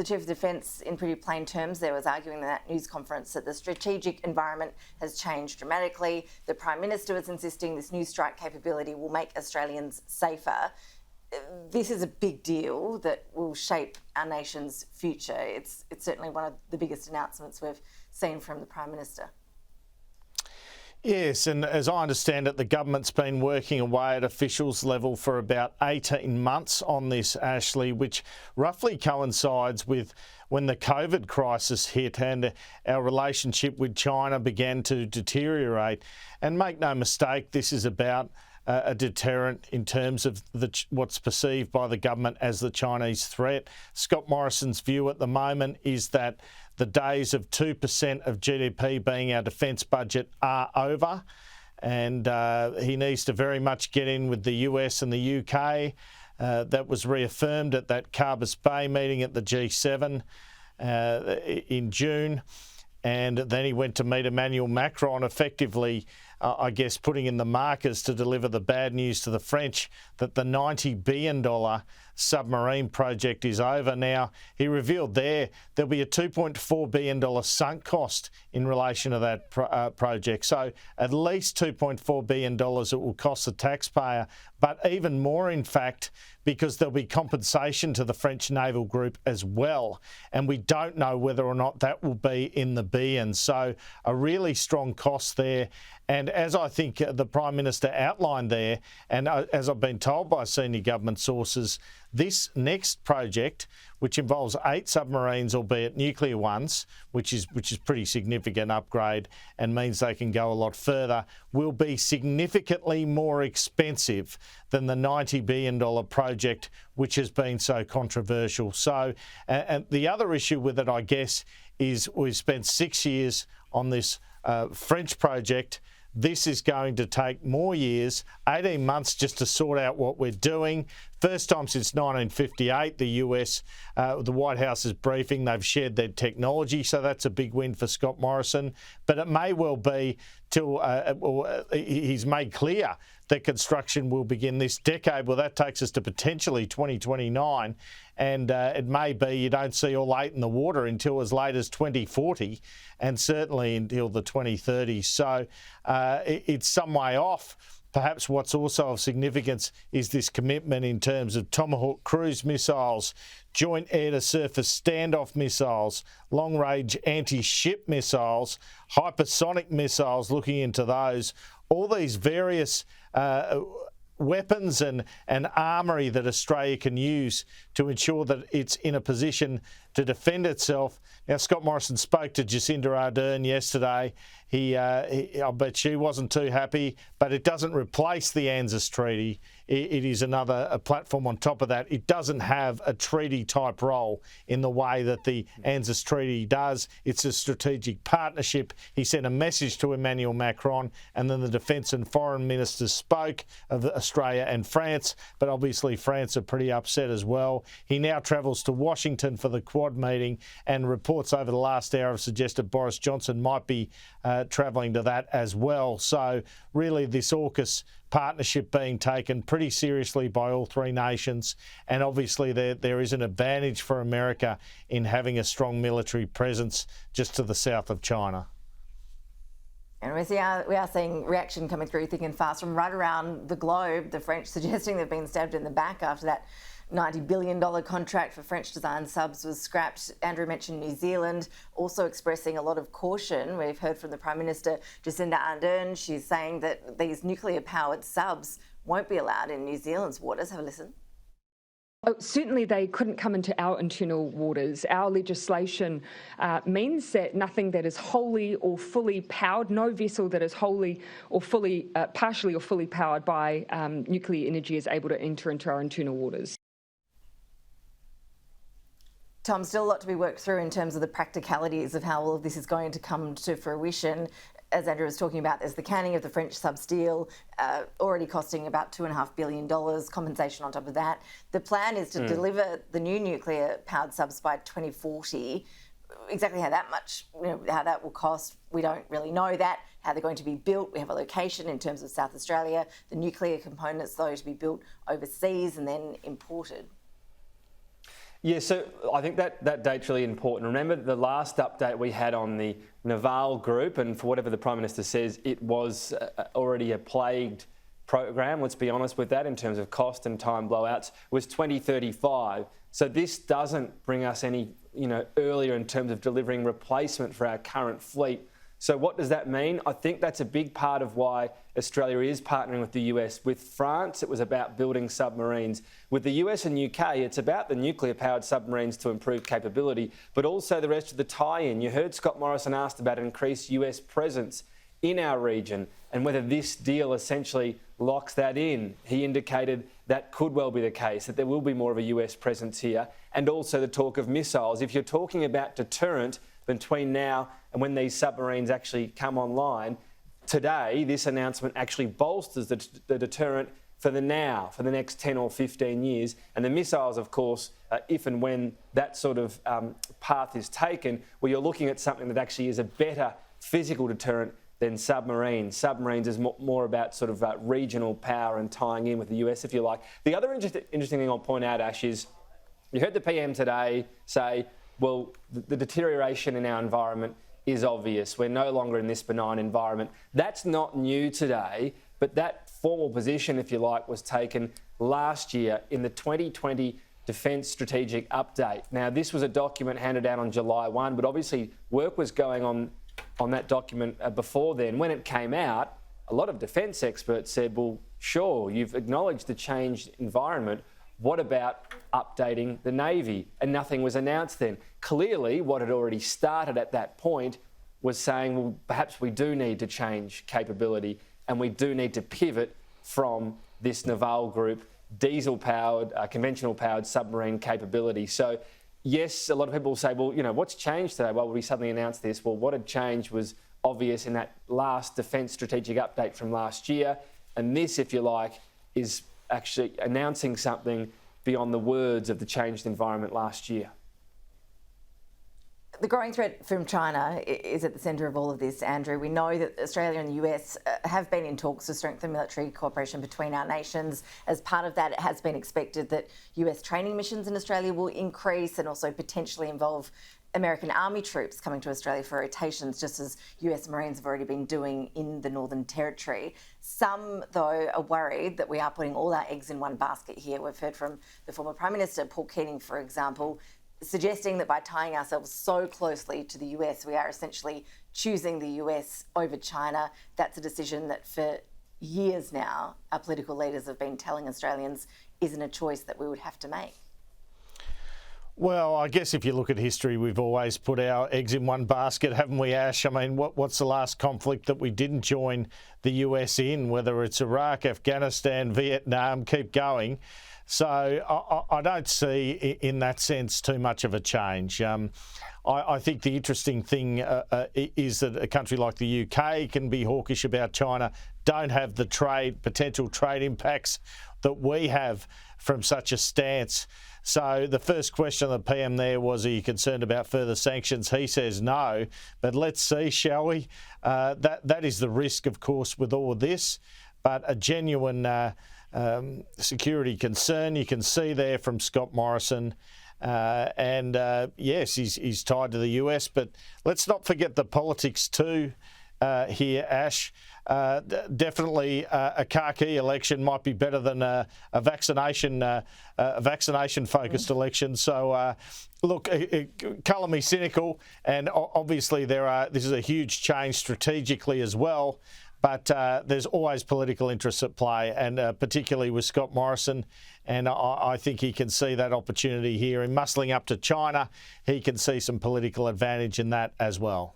The Chief of Defence, in pretty plain terms, there was arguing in that news conference that the strategic environment has changed dramatically. The Prime Minister was insisting this new strike capability will make Australians safer. This is a big deal that will shape our nation's future. It's certainly one of the biggest announcements we've seen from the Prime Minister. Yes, and as I understand it, the government's been working away at officials level for about 18 months on this, Ashley, which roughly coincides with when the COVID crisis hit and our relationship with China began to deteriorate. And make no mistake, this is about a deterrent in terms of what's perceived by the government as the Chinese threat. Scott Morrison's view at the moment is that the days of 2% of GDP being our defence budget are over, and he needs to very much get in with the US and the UK. That was reaffirmed at that Carbis Bay meeting at the G7 in June. And then he went to meet Emmanuel Macron, effectively, I guess, putting in the markers to deliver the bad news to the French that the $90 billion submarine project is over. Now, he revealed there'll be a $2.4 billion sunk cost in relation to that project. So at least $2.4 billion it will cost the taxpayer, but even more, in fact, because there'll be compensation to the French naval group as well. And we don't know whether or not that will be in the billions. So a really strong cost there. And as I think the Prime Minister outlined there, and as I've been told by senior government sources, this next project, which involves 8 submarines, albeit nuclear ones, which is pretty significant upgrade and means they can go a lot further, will be significantly more expensive than the $90 billion project, which has been so controversial. So, and the other issue with it, I guess, is we've spent 6 years on this French project. This is going to take more years, 18 months just to sort out what we're doing. First time since 1958, the US, the White House's briefing, they've shared their technology, so that's a big win for Scott Morrison. But it may well be till he's made clear that construction will begin this decade. Well, that takes us to potentially 2029, and it may be you don't see all 8 in the water until as late as 2040, and certainly until the 2030s. So it's some way off. Perhaps what's also of significance is this commitment in terms of Tomahawk cruise missiles, joint air-to-surface standoff missiles, long-range anti-ship missiles, hypersonic missiles, looking into those. All these various weapons and armoury that Australia can use to ensure that it's in a position to defend itself. Now, Scott Morrison spoke to Jacinda Ardern yesterday. I bet she wasn't too happy, but it doesn't replace the ANZUS Treaty. It is a platform on top of that. It doesn't have a treaty-type role in the way that the ANZUS Treaty does. It's a strategic partnership. He sent a message to Emmanuel Macron, and then the Defence and Foreign Ministers spoke of Australia and France, but obviously France are pretty upset as well. He now travels to Washington for the Quad meeting, and reports over the last hour have suggested Boris Johnson might be travelling to that as well. So really this AUKUS partnership being taken pretty seriously by all 3 nations, and obviously there is an advantage for America in having a strong military presence just to the south of China. And we are seeing reaction coming through thick and fast from right around the globe. The French suggesting they've been stabbed in the back after that $90 billion contract for French-designed subs was scrapped. Andrew mentioned New Zealand also expressing a lot of caution. We've heard from the Prime Minister, Jacinda Ardern. She's saying that these nuclear-powered subs won't be allowed in New Zealand's waters. Have a listen. Oh, certainly they couldn't come into our internal waters. Our legislation means that nothing that is wholly or fully powered, no vessel that is wholly or fully, partially or fully powered by nuclear energy is able to enter into our internal waters. Tom, still a lot to be worked through in terms of the practicalities of how all of this is going to come to fruition. As Andrew was talking about, there's the canning of the French subs deal, already costing about $2.5 billion, compensation on top of that. The plan is to deliver the new nuclear-powered subs by 2040. Exactly how that will cost, we don't really know that. How they're going to be built, we have a location in terms of South Australia. The nuclear components, though, to be built overseas and then imported. Yeah, so I think that date's really important. Remember the last update we had on the Naval group, and for whatever the Prime Minister says, it was already a plagued program, let's be honest with that, in terms of cost and time blowouts, was 2035. So this doesn't bring us any, earlier in terms of delivering replacement for our current fleet. So what does that mean? I think that's a big part of why Australia is partnering with the US. With France, it was about building submarines. With the US and UK, it's about the nuclear-powered submarines to improve capability, but also the rest of the tie-in. You heard Scott Morrison asked about increased US presence in our region and whether this deal essentially locks that in. He indicated that could well be the case, that there will be more of a US presence here, and also the talk of missiles. If you're talking about deterrent between now and when these submarines actually come online, today this announcement actually bolsters the deterrent for the now, for the next 10 or 15 years. And the missiles, of course, if and when that sort of path is taken, well, you're looking at something that actually is a better physical deterrent than submarines. Submarines is more about sort of regional power and tying in with the US, if you like. The other interesting thing I'll point out, Ash, is you heard the PM today say, well, the deterioration in our environment is obvious. We're no longer in this benign environment. That's not new today, but that formal position, if you like, was taken last year in the 2020 Defence Strategic Update. Now, this was a document handed down on July 1, but obviously work was going on that document before then. When it came out, a lot of defence experts said, well, sure, you've acknowledged the changed environment. What about updating the Navy? And nothing was announced then. Clearly, what had already started at that point was saying, well, perhaps we do need to change capability and we do need to pivot from this Naval group, diesel-powered, conventional-powered submarine capability. So, yes, a lot of people will say, well, what's changed today? Why would we suddenly announce this? Well, what had changed was obvious in that last Defence Strategic Update from last year. And this, if you like, is actually announcing something beyond the words of the changed environment last year. The growing threat from China is at the centre of all of this, Andrew. We know that Australia and the US have been in talks to strengthen military cooperation between our nations. As part of that, it has been expected that US training missions in Australia will increase and also potentially involve American Army troops coming to Australia for rotations, just as US Marines have already been doing in the Northern Territory. Some, though, are worried that we are putting all our eggs in one basket here. We've heard from the former Prime Minister, Paul Keating, for example, suggesting that by tying ourselves so closely to the US, we are essentially choosing the US over China. That's a decision that for years now, our political leaders have been telling Australians isn't a choice that we would have to make. Well, I guess if you look at history, we've always put our eggs in one basket, haven't we, Ash? I mean, what's the last conflict that we didn't join the US in, whether it's Iraq, Afghanistan, Vietnam, keep going. So I don't see in that sense too much of a change. I think the interesting thing is that a country like the UK can be hawkish about China, don't have the potential trade impacts that we have from such a stance. So the first question of the PM there was, are you concerned about further sanctions? He says no, but let's see, shall we? That is the risk, of course, with all of this, but a genuine security concern you can see there from Scott Morrison. Yes, he's tied to the US, but let's not forget the politics too here, Ash. Definitely a khaki election might be better than a vaccination-focused election. So, look, colour me cynical, and obviously this is a huge change strategically as well. But there's always political interests at play, and particularly with Scott Morrison. And I think he can see that opportunity here in muscling up to China. He can see some political advantage in that as well.